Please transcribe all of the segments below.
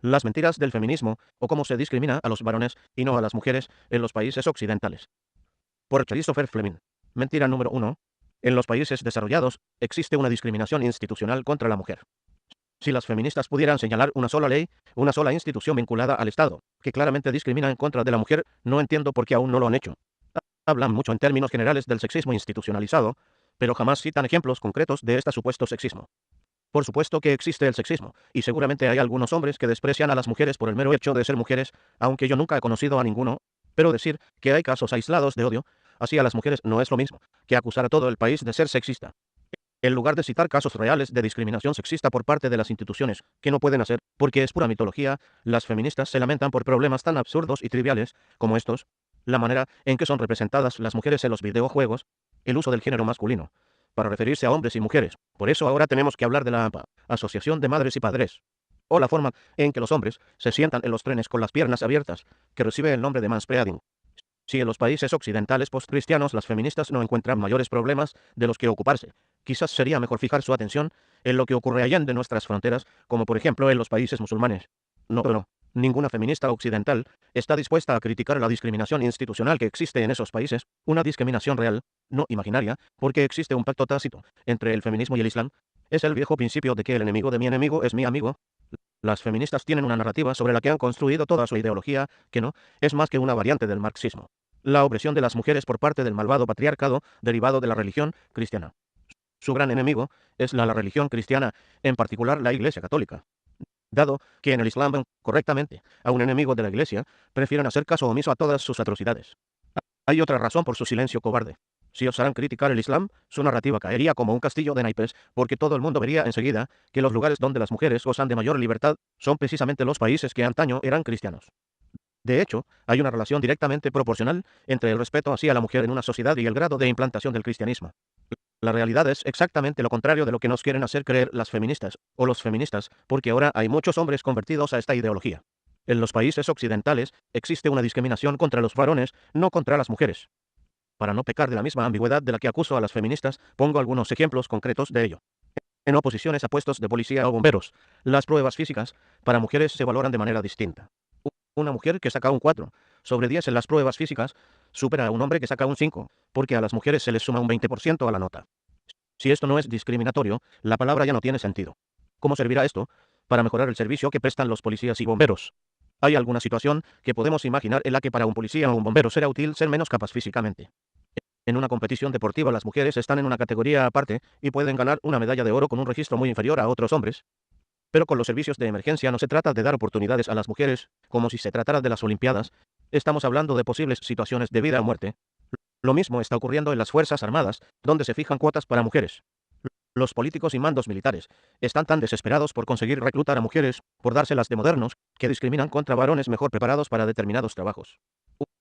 Las mentiras del feminismo, o cómo se discrimina a los varones y no a las mujeres en los países occidentales. Por Christopher Fleming. Mentira número 1. En los países desarrollados, existe una discriminación institucional contra la mujer. Si las feministas pudieran señalar una sola ley, una sola institución vinculada al Estado, que claramente discrimina en contra de la mujer, no entiendo por qué aún no lo han hecho. Hablan mucho en términos generales del sexismo institucionalizado, pero jamás citan ejemplos concretos de este supuesto sexismo. Por supuesto que existe el sexismo, y seguramente hay algunos hombres que desprecian a las mujeres por el mero hecho de ser mujeres, aunque yo nunca he conocido a ninguno, pero decir que hay casos aislados de odio hacia las mujeres no es lo mismo que acusar a todo el país de ser sexista. En lugar de citar casos reales de discriminación sexista por parte de las instituciones, que no pueden hacer, porque es pura mitología, las feministas se lamentan por problemas tan absurdos y triviales como estos, la manera en que son representadas las mujeres en los videojuegos, el uso del género masculino, para referirse a hombres y mujeres. Por eso ahora tenemos que hablar de la AMPA, Asociación de Madres y Padres, o la forma en que los hombres se sientan en los trenes con las piernas abiertas, que recibe el nombre de manspreading. Si en los países occidentales postcristianos las feministas no encuentran mayores problemas de los que ocuparse, quizás sería mejor fijar su atención en lo que ocurre allá de nuestras fronteras, como por ejemplo en los países musulmanes. No, ninguna feminista occidental está dispuesta a criticar la discriminación institucional que existe en esos países, una discriminación real, no imaginaria, porque existe un pacto tácito entre el feminismo y el Islam. Es el viejo principio de que el enemigo de mi enemigo es mi amigo. Las feministas tienen una narrativa sobre la que han construido toda su ideología, que no es más que una variante del marxismo. La opresión de las mujeres por parte del malvado patriarcado derivado de la religión cristiana. Su gran enemigo es la religión cristiana, en particular la Iglesia Católica. Dado que en el Islam ven correctamente a un enemigo de la Iglesia, prefieren hacer caso omiso a todas sus atrocidades. Hay otra razón por su silencio cobarde. Si osaran criticar el Islam, su narrativa caería como un castillo de naipes, porque todo el mundo vería enseguida que los lugares donde las mujeres gozan de mayor libertad son precisamente los países que antaño eran cristianos. De hecho, hay una relación directamente proporcional entre el respeto hacia la mujer en una sociedad y el grado de implantación del cristianismo. La realidad es exactamente lo contrario de lo que nos quieren hacer creer las feministas, o los feministas, porque ahora hay muchos hombres convertidos a esta ideología. En los países occidentales existe una discriminación contra los varones, no contra las mujeres. Para no pecar de la misma ambigüedad de la que acuso a las feministas, pongo algunos ejemplos concretos de ello. En oposiciones a puestos de policía o bomberos, las pruebas físicas para mujeres se valoran de manera distinta. Una mujer que saca un 4 sobre 10 en las pruebas físicas supera a un hombre que saca un 5, porque a las mujeres se les suma un 20% a la nota. Si esto no es discriminatorio, la palabra ya no tiene sentido. ¿Cómo servirá esto para mejorar el servicio que prestan los policías y bomberos? ¿Hay alguna situación que podemos imaginar en la que para un policía o un bombero será útil ser menos capaz físicamente? En una competición deportiva las mujeres están en una categoría aparte y pueden ganar una medalla de oro con un registro muy inferior a otros hombres. Pero con los servicios de emergencia no se trata de dar oportunidades a las mujeres, como si se tratara de las Olimpiadas. Estamos hablando de posibles situaciones de vida o muerte. Lo mismo está ocurriendo en las Fuerzas Armadas, donde se fijan cuotas para mujeres. Los políticos y mandos militares están tan desesperados por conseguir reclutar a mujeres, por dárselas de modernos, que discriminan contra varones mejor preparados para determinados trabajos.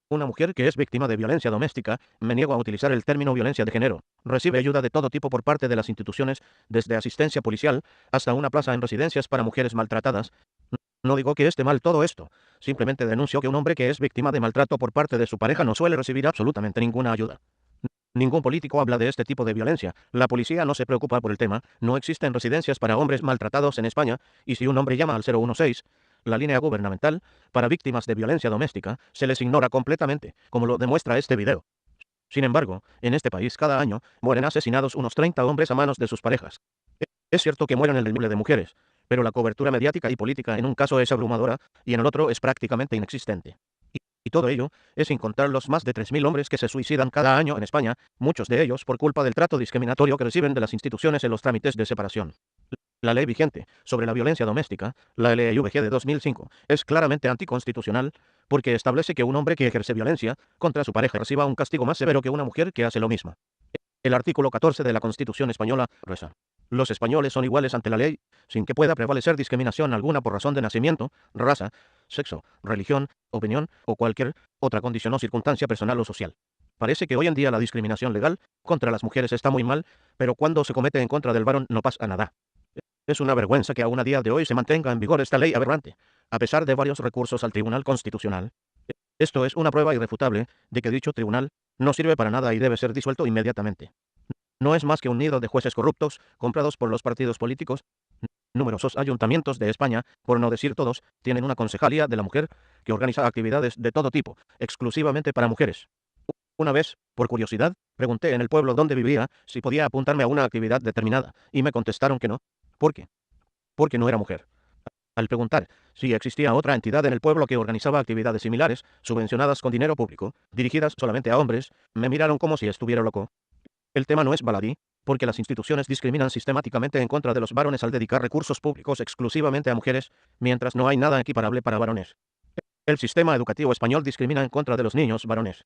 Una mujer que es víctima de violencia doméstica, me niego a utilizar el término violencia de género, recibe ayuda de todo tipo por parte de las instituciones, desde asistencia policial hasta una plaza en residencias para mujeres maltratadas. No digo que esté mal todo esto, simplemente denuncio que un hombre que es víctima de maltrato por parte de su pareja no suele recibir absolutamente ninguna ayuda. Ningún político habla de este tipo de violencia, la policía no se preocupa por el tema, no existen residencias para hombres maltratados en España, y si un hombre llama al 016, la línea gubernamental, para víctimas de violencia doméstica, se les ignora completamente, como lo demuestra este video. Sin embargo, en este país cada año mueren asesinados unos 30 hombres a manos de sus parejas. Es cierto que mueren el doble de mujeres, pero la cobertura mediática y política en un caso es abrumadora, y en el otro es prácticamente inexistente. Y todo ello es sin contar los más de 3.000 hombres que se suicidan cada año en España, muchos de ellos por culpa del trato discriminatorio que reciben de las instituciones en los trámites de separación. La ley vigente sobre la violencia doméstica, la LEVG de 2005, es claramente anticonstitucional porque establece que un hombre que ejerce violencia contra su pareja reciba un castigo más severo que una mujer que hace lo mismo. El artículo 14 de la Constitución española reza: los españoles son iguales ante la ley, sin que pueda prevalecer discriminación alguna por razón de nacimiento, raza, sexo, religión, opinión o cualquier otra condición o circunstancia personal o social. Parece que hoy en día la discriminación legal contra las mujeres está muy mal, pero cuando se comete en contra del varón no pasa nada. Es una vergüenza que aún a día de hoy se mantenga en vigor esta ley aberrante, a pesar de varios recursos al Tribunal Constitucional. Esto es una prueba irrefutable de que dicho tribunal no sirve para nada y debe ser disuelto inmediatamente. No es más que un nido de jueces corruptos, comprados por los partidos políticos. Numerosos ayuntamientos de España, por no decir todos, tienen una concejalía de la mujer que organiza actividades de todo tipo, exclusivamente para mujeres. Una vez, por curiosidad, pregunté en el pueblo donde vivía si podía apuntarme a una actividad determinada, y me contestaron que no. ¿Por qué? Porque no era mujer. Al preguntar si existía otra entidad en el pueblo que organizaba actividades similares, subvencionadas con dinero público, dirigidas solamente a hombres, me miraron como si estuviera loco. El tema no es baladí, porque las instituciones discriminan sistemáticamente en contra de los varones al dedicar recursos públicos exclusivamente a mujeres, mientras no hay nada equiparable para varones. El sistema educativo español discrimina en contra de los niños varones.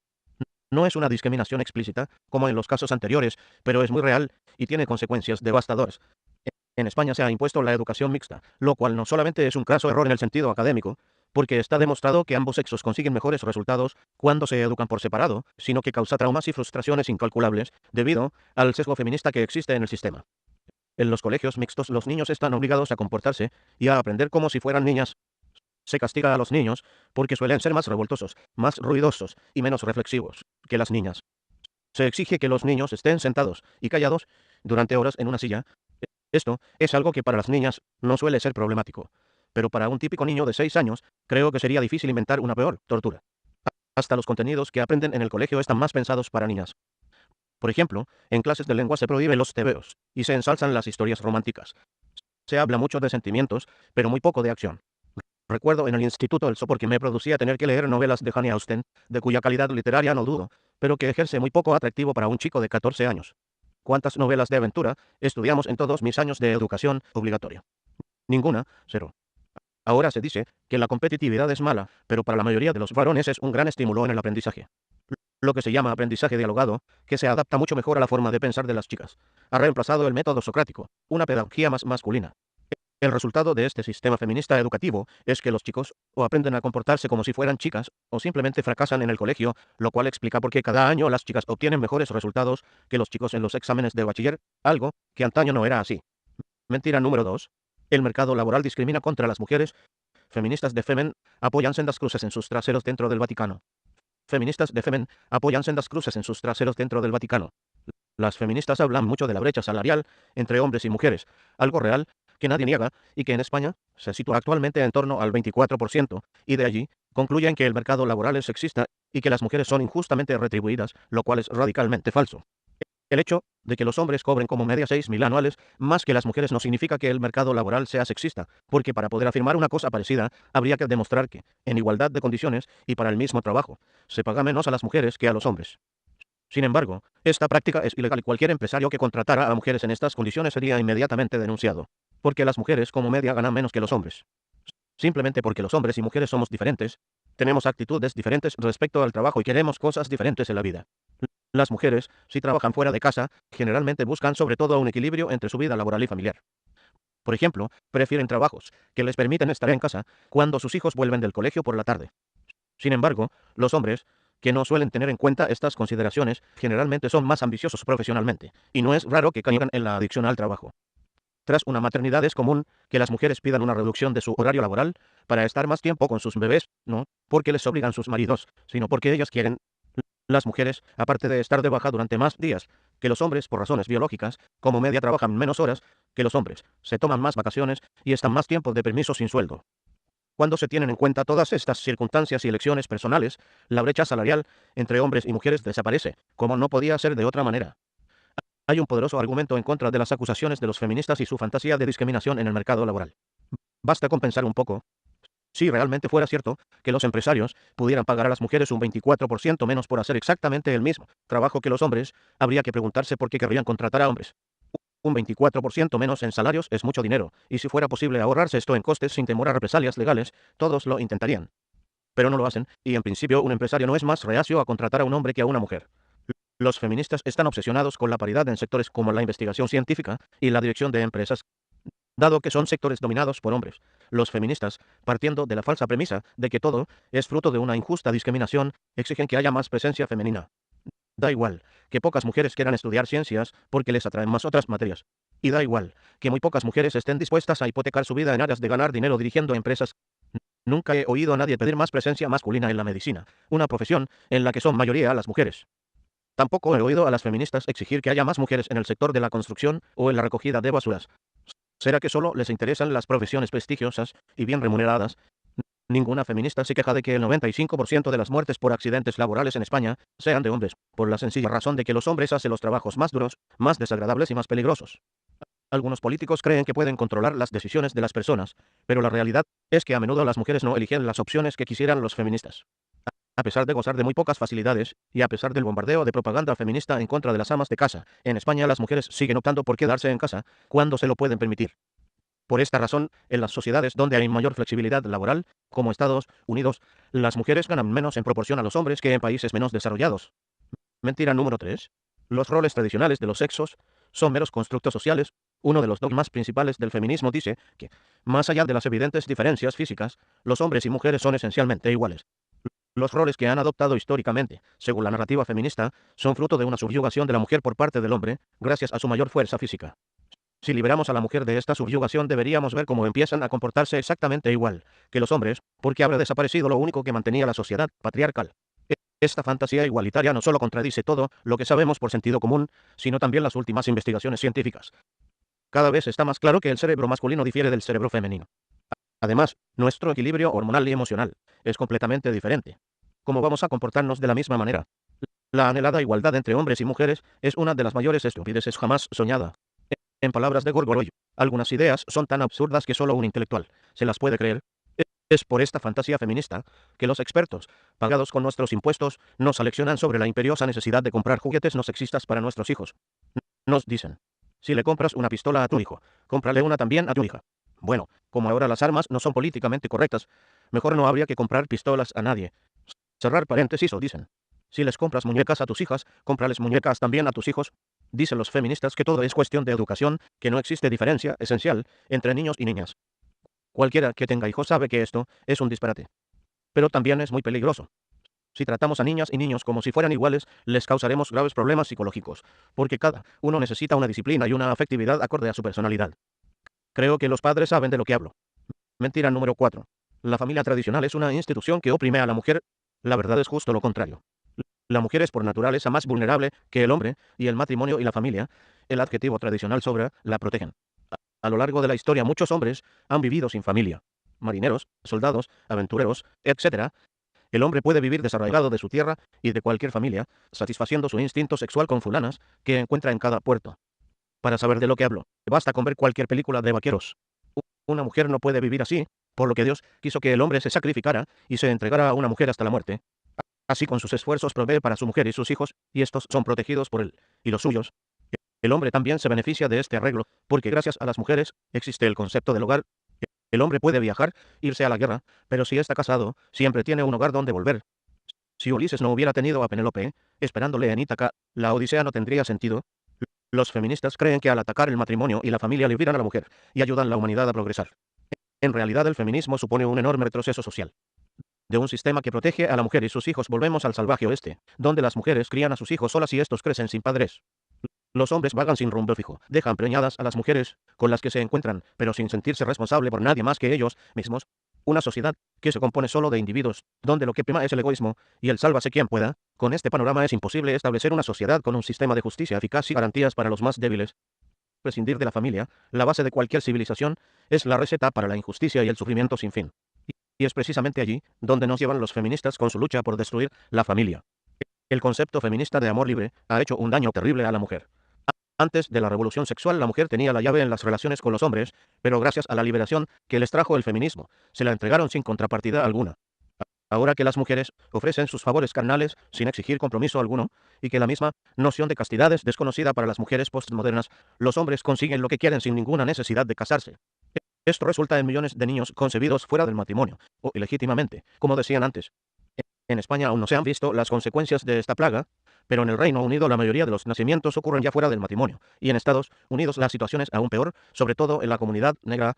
No es una discriminación explícita, como en los casos anteriores, pero es muy real y tiene consecuencias devastadoras. En España se ha impuesto la educación mixta, lo cual no solamente es un craso error en el sentido académico, porque está demostrado que ambos sexos consiguen mejores resultados cuando se educan por separado, sino que causa traumas y frustraciones incalculables debido al sesgo feminista que existe en el sistema. En los colegios mixtos los niños están obligados a comportarse y a aprender como si fueran niñas. Se castiga a los niños porque suelen ser más revoltosos, más ruidosos y menos reflexivos que las niñas. Se exige que los niños estén sentados y callados durante horas en una silla. Esto es algo que para las niñas no suele ser problemático, pero para un típico niño de 6 años creo que sería difícil inventar una peor tortura. Hasta los contenidos que aprenden en el colegio están más pensados para niñas. Por ejemplo, en clases de lengua se prohíben los tebeos y se ensalzan las historias románticas. Se habla mucho de sentimientos, pero muy poco de acción. Recuerdo en el instituto el sopor que me producía tener que leer novelas de Jane Austen, de cuya calidad literaria no dudo, pero que ejerce muy poco atractivo para un chico de 14 años. ¿Cuántas novelas de aventura estudiamos en todos mis años de educación obligatoria? Ninguna, cero. Ahora se dice que la competitividad es mala, pero para la mayoría de los varones es un gran estímulo en el aprendizaje. Lo que se llama aprendizaje dialogado, que se adapta mucho mejor a la forma de pensar de las chicas. Ha reemplazado el método socrático, una pedagogía más masculina. El resultado de este sistema feminista educativo es que los chicos o aprenden a comportarse como si fueran chicas o simplemente fracasan en el colegio, lo cual explica por qué cada año las chicas obtienen mejores resultados que los chicos en los exámenes de bachiller, algo que antaño no era así. Mentira número 2. El mercado laboral discrimina contra las mujeres. Feministas de Femen apoyan sendas cruces en sus traseros dentro del Vaticano. Feministas de Femen apoyan sendas cruces en sus traseros dentro del Vaticano. Las feministas hablan mucho de la brecha salarial entre hombres y mujeres, algo real que nadie niega y que en España se sitúa actualmente en torno al 24%, y de allí concluyen que el mercado laboral es sexista y que las mujeres son injustamente retribuidas, lo cual es radicalmente falso. El hecho de que los hombres cobren como media 6.000 anuales más que las mujeres no significa que el mercado laboral sea sexista, porque para poder afirmar una cosa parecida, habría que demostrar que, en igualdad de condiciones y para el mismo trabajo, se paga menos a las mujeres que a los hombres. Sin embargo, esta práctica es ilegal y cualquier empresario que contratara a mujeres en estas condiciones sería inmediatamente denunciado, porque las mujeres como media ganan menos que los hombres. Simplemente porque los hombres y mujeres somos diferentes, tenemos actitudes diferentes respecto al trabajo y queremos cosas diferentes en la vida. Las mujeres, si trabajan fuera de casa, generalmente buscan sobre todo un equilibrio entre su vida laboral y familiar. Por ejemplo, prefieren trabajos que les permiten estar en casa cuando sus hijos vuelven del colegio por la tarde. Sin embargo, los hombres, que no suelen tener en cuenta estas consideraciones, generalmente son más ambiciosos profesionalmente, y no es raro que caigan en la adicción al trabajo. Tras una maternidad es común que las mujeres pidan una reducción de su horario laboral para estar más tiempo con sus bebés, no porque les obligan sus maridos, sino porque ellas quieren. Las mujeres, aparte de estar de baja durante más días que los hombres por razones biológicas, como media trabajan menos horas que los hombres, se toman más vacaciones y están más tiempo de permiso sin sueldo. Cuando se tienen en cuenta todas estas circunstancias y elecciones personales, la brecha salarial entre hombres y mujeres desaparece, como no podía ser de otra manera. Hay un poderoso argumento en contra de las acusaciones de los feministas y su fantasía de discriminación en el mercado laboral. Basta con pensar un poco. Si realmente fuera cierto que los empresarios pudieran pagar a las mujeres un 24% menos por hacer exactamente el mismo trabajo que los hombres, habría que preguntarse por qué querrían contratar a hombres. Un 24% menos en salarios es mucho dinero, y si fuera posible ahorrarse esto en costes sin temor a represalias legales, todos lo intentarían. Pero no lo hacen, y en principio un empresario no es más reacio a contratar a un hombre que a una mujer. Los feministas están obsesionados con la paridad en sectores como la investigación científica y la dirección de empresas, dado que son sectores dominados por hombres. Los feministas, partiendo de la falsa premisa de que todo es fruto de una injusta discriminación, exigen que haya más presencia femenina. Da igual que pocas mujeres quieran estudiar ciencias porque les atraen más otras materias. Y da igual que muy pocas mujeres estén dispuestas a hipotecar su vida en aras de ganar dinero dirigiendo empresas. Nunca he oído a nadie pedir más presencia masculina en la medicina, una profesión en la que son mayoría las mujeres. Tampoco he oído a las feministas exigir que haya más mujeres en el sector de la construcción o en la recogida de basuras. ¿Será que solo les interesan las profesiones prestigiosas y bien remuneradas? Ninguna feminista se queja de que el 95% de las muertes por accidentes laborales en España sean de hombres, por la sencilla razón de que los hombres hacen los trabajos más duros, más desagradables y más peligrosos. Algunos políticos creen que pueden controlar las decisiones de las personas, pero la realidad es que a menudo las mujeres no eligen las opciones que quisieran los feministas. A pesar de gozar de muy pocas facilidades, y a pesar del bombardeo de propaganda feminista en contra de las amas de casa, en España las mujeres siguen optando por quedarse en casa cuando se lo pueden permitir. Por esta razón, en las sociedades donde hay mayor flexibilidad laboral, como Estados Unidos, las mujeres ganan menos en proporción a los hombres que en países menos desarrollados. Mentira número 3. Los roles tradicionales de los sexos son meros constructos sociales. Uno de los dogmas principales del feminismo dice que, más allá de las evidentes diferencias físicas, los hombres y mujeres son esencialmente iguales. Los roles que han adoptado históricamente, según la narrativa feminista, son fruto de una subyugación de la mujer por parte del hombre, gracias a su mayor fuerza física. Si liberamos a la mujer de esta subyugación, deberíamos ver cómo empiezan a comportarse exactamente igual que los hombres, porque habrá desaparecido lo único que mantenía la sociedad patriarcal. Esta fantasía igualitaria no solo contradice todo lo que sabemos por sentido común, sino también las últimas investigaciones científicas. Cada vez está más claro que el cerebro masculino difiere del cerebro femenino. Además, nuestro equilibrio hormonal y emocional es completamente diferente. ¿Cómo vamos a comportarnos de la misma manera? La anhelada igualdad entre hombres y mujeres es una de las mayores estupideces jamás soñada. En palabras de Gorgoroyo, algunas ideas son tan absurdas que solo un intelectual se las puede creer. Es por esta fantasía feminista que los expertos, pagados con nuestros impuestos, nos aleccionan sobre la imperiosa necesidad de comprar juguetes no sexistas para nuestros hijos. Nos dicen, si le compras una pistola a tu hijo, cómprale una también a tu hija. Bueno, como ahora las armas no son políticamente correctas, mejor no habría que comprar pistolas a nadie. Cerrar paréntesis o dicen, si les compras muñecas a tus hijas, cómprales muñecas también a tus hijos. Dicen los feministas que todo es cuestión de educación, que no existe diferencia esencial entre niños y niñas. Cualquiera que tenga hijos sabe que esto es un disparate. Pero también es muy peligroso. Si tratamos a niñas y niños como si fueran iguales, les causaremos graves problemas psicológicos, porque cada uno necesita una disciplina y una afectividad acorde a su personalidad. Creo que los padres saben de lo que hablo. Mentira número 4. La familia tradicional es una institución que oprime a la mujer. La verdad es justo lo contrario. La mujer es por naturaleza más vulnerable que el hombre, y el matrimonio y la familia, el adjetivo tradicional sobra, la protegen. A lo largo de la historia muchos hombres han vivido sin familia. Marineros, soldados, aventureros, etc. El hombre puede vivir desarraigado de su tierra y de cualquier familia, satisfaciendo su instinto sexual con fulanas que encuentra en cada puerto. Para saber de lo que hablo, basta con ver cualquier película de vaqueros. Una mujer no puede vivir así, por lo que Dios quiso que el hombre se sacrificara y se entregara a una mujer hasta la muerte. Así con sus esfuerzos provee para su mujer y sus hijos, y estos son protegidos por él y los suyos. El hombre también se beneficia de este arreglo, porque gracias a las mujeres existe el concepto del hogar. El hombre puede viajar, irse a la guerra, pero si está casado, siempre tiene un hogar donde volver. Si Ulises no hubiera tenido a Penélope, esperándole en Ítaca, la Odisea no tendría sentido. Los feministas creen que al atacar el matrimonio y la familia liberan a la mujer y ayudan a la humanidad a progresar. En realidad el feminismo supone un enorme retroceso social. De un sistema que protege a la mujer y sus hijos volvemos al salvaje oeste, donde las mujeres crían a sus hijos solas y estos crecen sin padres. Los hombres vagan sin rumbo fijo, dejan preñadas a las mujeres con las que se encuentran, pero sin sentirse responsable por nadie más que ellos mismos. Una sociedad que se compone solo de individuos, donde lo que prima es el egoísmo y el sálvase quien pueda. Con este panorama es imposible establecer una sociedad con un sistema de justicia eficaz y garantías para los más débiles. Prescindir de la familia, la base de cualquier civilización, es la receta para la injusticia y el sufrimiento sin fin. Y es precisamente allí donde nos llevan los feministas con su lucha por destruir la familia. El concepto feminista de amor libre ha hecho un daño terrible a la mujer. Antes de la revolución sexual la mujer tenía la llave en las relaciones con los hombres, pero gracias a la liberación que les trajo el feminismo, se la entregaron sin contrapartida alguna. Ahora que las mujeres ofrecen sus favores carnales sin exigir compromiso alguno, y que la misma noción de castidad es desconocida para las mujeres postmodernas, los hombres consiguen lo que quieren sin ninguna necesidad de casarse. Esto resulta en millones de niños concebidos fuera del matrimonio, o ilegítimamente, como decían antes. En España aún no se han visto las consecuencias de esta plaga, pero en el Reino Unido la mayoría de los nacimientos ocurren ya fuera del matrimonio, y en Estados Unidos la situación es aún peor, sobre todo en la comunidad negra.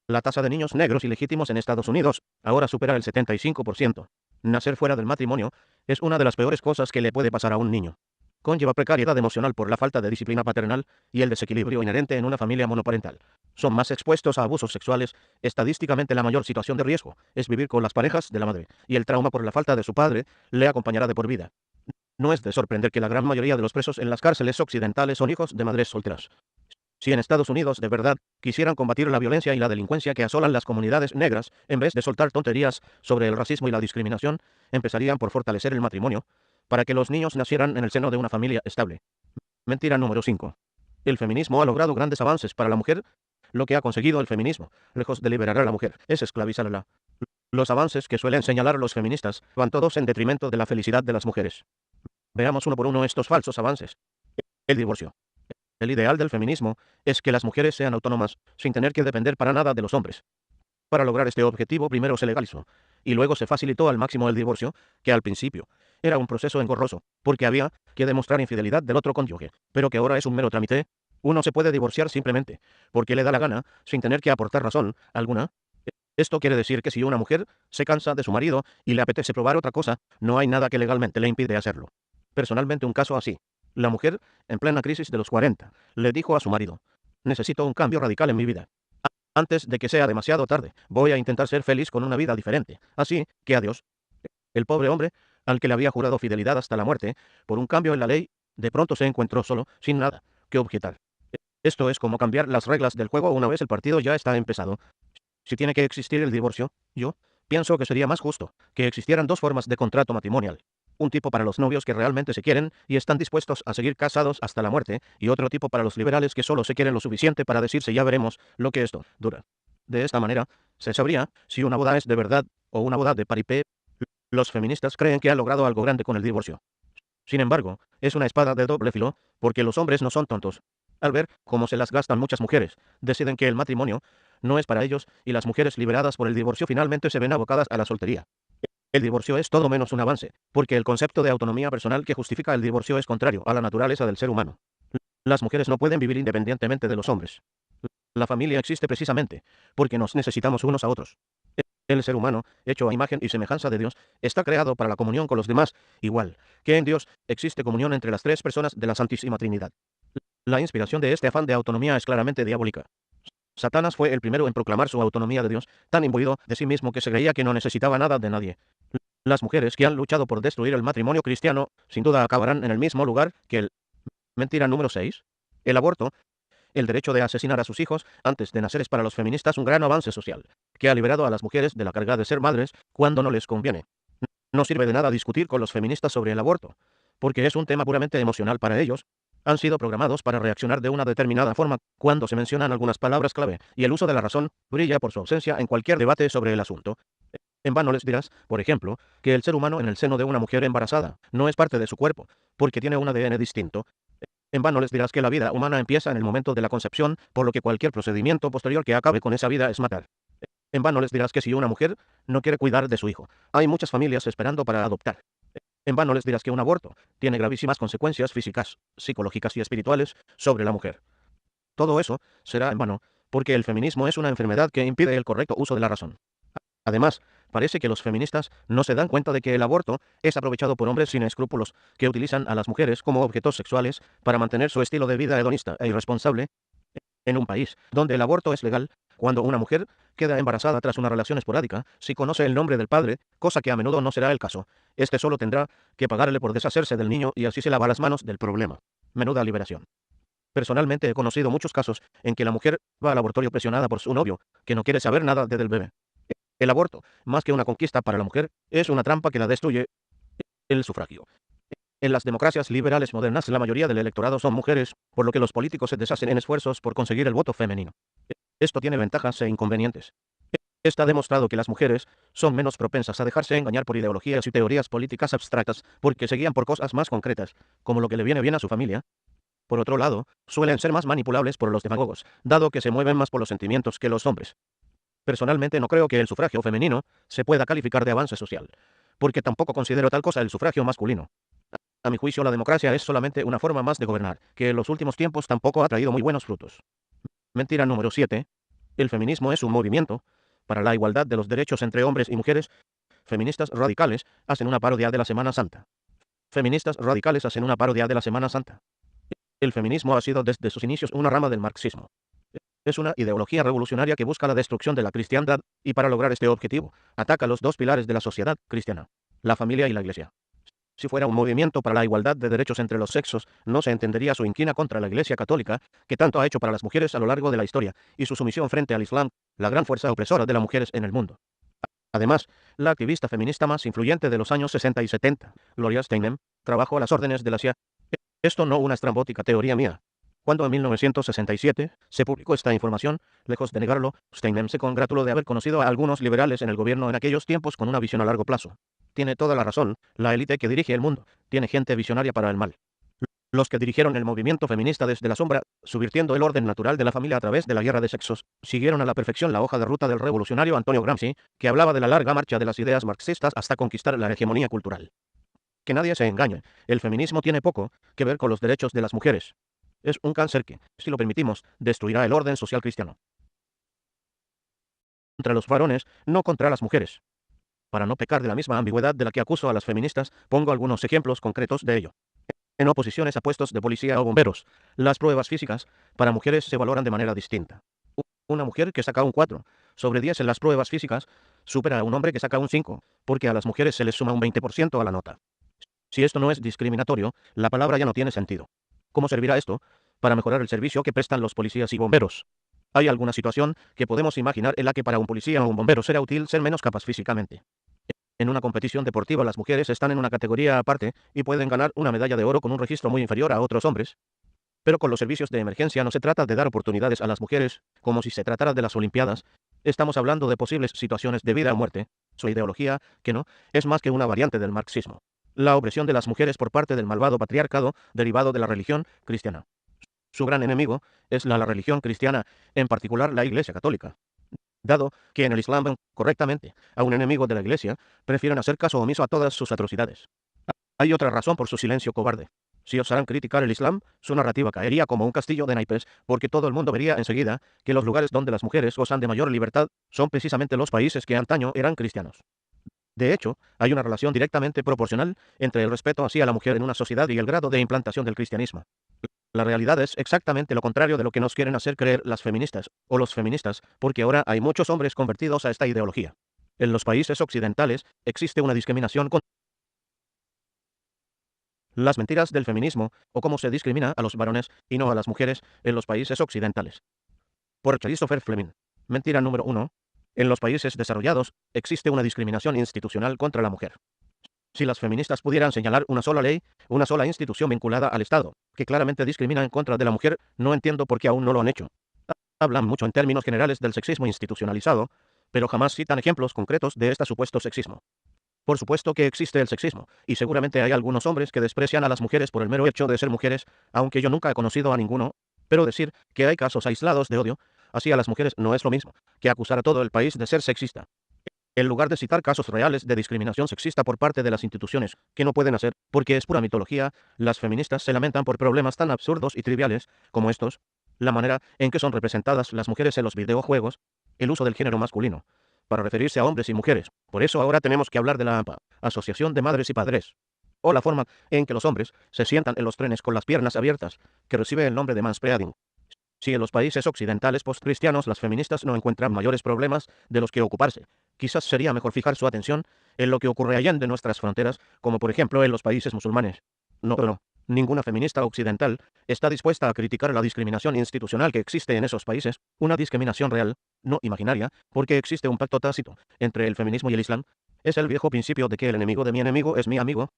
La tasa de niños negros ilegítimos en Estados Unidos ahora supera el 75%. Nacer fuera del matrimonio es una de las peores cosas que le puede pasar a un niño. Conlleva precariedad emocional por la falta de disciplina paternal y el desequilibrio inherente en una familia monoparental. Son más expuestos a abusos sexuales. Estadísticamente la mayor situación de riesgo es vivir con las parejas de la madre, y el trauma por la falta de su padre le acompañará de por vida. No es de sorprender que la gran mayoría de los presos en las cárceles occidentales son hijos de madres solteras. Si en Estados Unidos de verdad quisieran combatir la violencia y la delincuencia que asolan las comunidades negras, en vez de soltar tonterías sobre el racismo y la discriminación, empezarían por fortalecer el matrimonio, para que los niños nacieran en el seno de una familia estable. Mentira número 5. El feminismo ha logrado grandes avances para la mujer. Lo que ha conseguido el feminismo, lejos de liberar a la mujer, es esclavizarla. Los avances que suelen señalar los feministas van todos en detrimento de la felicidad de las mujeres. Veamos uno por uno estos falsos avances. El divorcio. El ideal del feminismo es que las mujeres sean autónomas, sin tener que depender para nada de los hombres. Para lograr este objetivo primero se legalizó, y luego se facilitó al máximo el divorcio, que al principio era un proceso engorroso, porque había que demostrar infidelidad del otro cónyuge, pero que ahora es un mero trámite. Uno se puede divorciar simplemente, porque le da la gana, sin tener que aportar razón alguna. Esto quiere decir que si una mujer se cansa de su marido y le apetece probar otra cosa, no hay nada que legalmente le impide hacerlo. Personalmente un caso así. La mujer, en plena crisis de los 40, le dijo a su marido: necesito un cambio radical en mi vida. Antes de que sea demasiado tarde, voy a intentar ser feliz con una vida diferente. Así que adiós. El pobre hombre, al que le había jurado fidelidad hasta la muerte, por un cambio en la ley, de pronto se encontró solo, sin nada que objetar. Esto es como cambiar las reglas del juego una vez el partido ya está empezado. Si tiene que existir el divorcio, yo pienso que sería más justo que existieran dos formas de contrato matrimonial. Un tipo para los novios que realmente se quieren y están dispuestos a seguir casados hasta la muerte, y otro tipo para los liberales que solo se quieren lo suficiente para decirse ya veremos lo que esto dura. De esta manera, se sabría si una boda es de verdad o una boda de paripé. Los feministas creen que han logrado algo grande con el divorcio. Sin embargo, es una espada de doble filo, porque los hombres no son tontos. Al ver cómo se las gastan muchas mujeres, deciden que el matrimonio no es para ellos, y las mujeres liberadas por el divorcio finalmente se ven abocadas a la soltería. El divorcio es todo menos un avance, porque el concepto de autonomía personal que justifica el divorcio es contrario a la naturaleza del ser humano. Las mujeres no pueden vivir independientemente de los hombres. La familia existe precisamente porque nos necesitamos unos a otros. El ser humano, hecho a imagen y semejanza de Dios, está creado para la comunión con los demás, igual que en Dios existe comunión entre las tres personas de la Santísima Trinidad. La inspiración de este afán de autonomía es claramente diabólica. Satanás fue el primero en proclamar su autonomía de Dios, tan imbuido de sí mismo que se creía que no necesitaba nada de nadie. Las mujeres que han luchado por destruir el matrimonio cristiano, sin duda acabarán en el mismo lugar que el... Mentira número 6. El aborto. El derecho de asesinar a sus hijos antes de nacer es para los feministas un gran avance social, que ha liberado a las mujeres de la carga de ser madres cuando no les conviene. No sirve de nada discutir con los feministas sobre el aborto, porque es un tema puramente emocional para ellos. Han sido programados para reaccionar de una determinada forma cuando se mencionan algunas palabras clave, y el uso de la razón brilla por su ausencia en cualquier debate sobre el asunto. En vano les dirás, por ejemplo, que el ser humano en el seno de una mujer embarazada no es parte de su cuerpo, porque tiene un ADN distinto. En vano les dirás que la vida humana empieza en el momento de la concepción, por lo que cualquier procedimiento posterior que acabe con esa vida es matar. En vano les dirás que si una mujer no quiere cuidar de su hijo, hay muchas familias esperando para adoptar. En vano les dirás que un aborto tiene gravísimas consecuencias físicas, psicológicas y espirituales sobre la mujer. Todo eso será en vano, porque el feminismo es una enfermedad que impide el correcto uso de la razón. Además, parece que los feministas no se dan cuenta de que el aborto es aprovechado por hombres sin escrúpulos, que utilizan a las mujeres como objetos sexuales para mantener su estilo de vida hedonista e irresponsable. En un país donde el aborto es legal, cuando una mujer queda embarazada tras una relación esporádica, si conoce el nombre del padre, cosa que a menudo no será el caso, este solo tendrá que pagarle por deshacerse del niño y así se lava las manos del problema. Menuda liberación. Personalmente he conocido muchos casos en que la mujer va al abortorio presionada por su novio, que no quiere saber nada del bebé. El aborto, más que una conquista para la mujer, es una trampa que la destruye. El sufragio. En las democracias liberales modernas la mayoría del electorado son mujeres, por lo que los políticos se deshacen en esfuerzos por conseguir el voto femenino. Esto tiene ventajas e inconvenientes. Está demostrado que las mujeres son menos propensas a dejarse engañar por ideologías y teorías políticas abstractas, porque se guían por cosas más concretas, como lo que le viene bien a su familia. Por otro lado, suelen ser más manipulables por los demagogos, dado que se mueven más por los sentimientos que los hombres. Personalmente no creo que el sufragio femenino se pueda calificar de avance social, porque tampoco considero tal cosa el sufragio masculino. A mi juicio, la democracia es solamente una forma más de gobernar, que en los últimos tiempos tampoco ha traído muy buenos frutos. Mentira número 7. El feminismo es un movimiento para la igualdad de los derechos entre hombres y mujeres. Feministas radicales hacen una parodia de la Semana Santa. Feministas radicales hacen una parodia de la Semana Santa. El feminismo ha sido desde sus inicios una rama del marxismo. Es una ideología revolucionaria que busca la destrucción de la cristiandad, y para lograr este objetivo, ataca los dos pilares de la sociedad cristiana, la familia y la iglesia. Si fuera un movimiento para la igualdad de derechos entre los sexos, no se entendería su inquina contra la Iglesia Católica, que tanto ha hecho para las mujeres a lo largo de la historia, y su sumisión frente al Islam, la gran fuerza opresora de las mujeres en el mundo. Además, la activista feminista más influyente de los años 60 y 70, Gloria Steinem, trabajó a las órdenes de la CIA. Esto no una estrambótica teoría mía. Cuando en 1967 se publicó esta información, lejos de negarlo, Steinem se congratuló de haber conocido a algunos liberales en el gobierno en aquellos tiempos con una visión a largo plazo. Tiene toda la razón, la élite que dirige el mundo tiene gente visionaria para el mal. Los que dirigieron el movimiento feminista desde la sombra, subvirtiendo el orden natural de la familia a través de la guerra de sexos, siguieron a la perfección la hoja de ruta del revolucionario Antonio Gramsci, que hablaba de la larga marcha de las ideas marxistas hasta conquistar la hegemonía cultural. Que nadie se engañe, el feminismo tiene poco que ver con los derechos de las mujeres. Es un cáncer que, si lo permitimos, destruirá el orden social cristiano. Contra los varones, no contra las mujeres. Para no pecar de la misma ambigüedad de la que acuso a las feministas, pongo algunos ejemplos concretos de ello. En oposiciones a puestos de policía o bomberos, las pruebas físicas para mujeres se valoran de manera distinta. Una mujer que saca un 4 sobre 10 en las pruebas físicas supera a un hombre que saca un 5, porque a las mujeres se les suma un 20% a la nota. Si esto no es discriminatorio, la palabra ya no tiene sentido. ¿Cómo servirá esto? Para mejorar el servicio que prestan los policías y bomberos. ¿Hay alguna situación que podemos imaginar en la que para un policía o un bombero será útil ser menos capaz físicamente? En una competición deportiva las mujeres están en una categoría aparte y pueden ganar una medalla de oro con un registro muy inferior a otros hombres. Pero con los servicios de emergencia no se trata de dar oportunidades a las mujeres, como si se tratara de las Olimpiadas. Estamos hablando de posibles situaciones de vida o muerte. Su ideología, que no, es más que una variante del marxismo. La opresión de las mujeres por parte del malvado patriarcado derivado de la religión cristiana. Su gran enemigo es la religión cristiana, en particular la Iglesia Católica. Dado que en el Islam ven correctamente a un enemigo de la Iglesia, prefieren hacer caso omiso a todas sus atrocidades. Hay otra razón por su silencio cobarde. Si osaran criticar el Islam, su narrativa caería como un castillo de naipes, porque todo el mundo vería enseguida que los lugares donde las mujeres gozan de mayor libertad son precisamente los países que antaño eran cristianos. De hecho, hay una relación directamente proporcional entre el respeto hacia la mujer en una sociedad y el grado de implantación del cristianismo. La realidad es exactamente lo contrario de lo que nos quieren hacer creer las feministas o los feministas, porque ahora hay muchos hombres convertidos a esta ideología. En los países occidentales existe una discriminación con las mentiras del feminismo, o cómo se discrimina a los varones y no a las mujeres en los países occidentales. Por Christopher Fleming. Mentira número 1. En los países desarrollados existe una discriminación institucional contra la mujer. Si las feministas pudieran señalar una sola ley, una sola institución vinculada al Estado, que claramente discrimina en contra de la mujer, no entiendo por qué aún no lo han hecho. Hablan mucho en términos generales del sexismo institucionalizado, pero jamás citan ejemplos concretos de este supuesto sexismo. Por supuesto que existe el sexismo, y seguramente hay algunos hombres que desprecian a las mujeres por el mero hecho de ser mujeres, aunque yo nunca he conocido a ninguno, pero decir que hay casos aislados de odio hacia las mujeres no es lo mismo que acusar a todo el país de ser sexista. En lugar de citar casos reales de discriminación sexista por parte de las instituciones, que no pueden hacer, porque es pura mitología, las feministas se lamentan por problemas tan absurdos y triviales como estos: la manera en que son representadas las mujeres en los videojuegos, el uso del género masculino, para referirse a hombres y mujeres. Por eso ahora tenemos que hablar de la AMPA, Asociación de Madres y Padres. O la forma en que los hombres se sientan en los trenes con las piernas abiertas, que recibe el nombre de manspreading. Si en los países occidentales postcristianos las feministas no encuentran mayores problemas de los que ocuparse, quizás sería mejor fijar su atención en lo que ocurre allá de nuestras fronteras, como por ejemplo en los países musulmanes. No. Ninguna feminista occidental está dispuesta a criticar la discriminación institucional que existe en esos países, una discriminación real, no imaginaria, porque existe un pacto tácito entre el feminismo y el Islam. Es el viejo principio de que el enemigo de mi enemigo es mi amigo.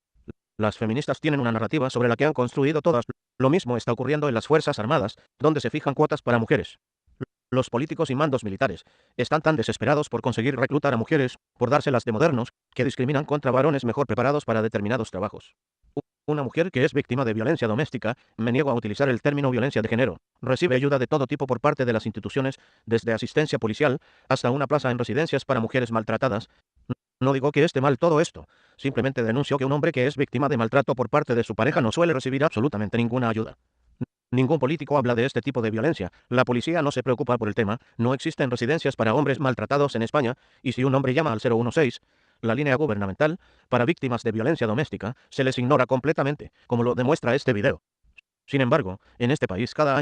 Las feministas tienen una narrativa sobre la que han construido todas. Lo mismo está ocurriendo en las Fuerzas Armadas, donde se fijan cuotas para mujeres. Los políticos y mandos militares están tan desesperados por conseguir reclutar a mujeres, por dárselas de modernos, que discriminan contra varones mejor preparados para determinados trabajos. Una mujer que es víctima de violencia doméstica, me niego a utilizar el término violencia de género, recibe ayuda de todo tipo por parte de las instituciones, desde asistencia policial hasta una plaza en residencias para mujeres maltratadas. No digo que esté mal todo esto, simplemente denuncio que un hombre que es víctima de maltrato por parte de su pareja no suele recibir absolutamente ninguna ayuda. Ningún político habla de este tipo de violencia, la policía no se preocupa por el tema, no existen residencias para hombres maltratados en España, y si un hombre llama al 016, la línea gubernamental, para víctimas de violencia doméstica, se les ignora completamente, como lo demuestra este video. Sin embargo, en este país cada año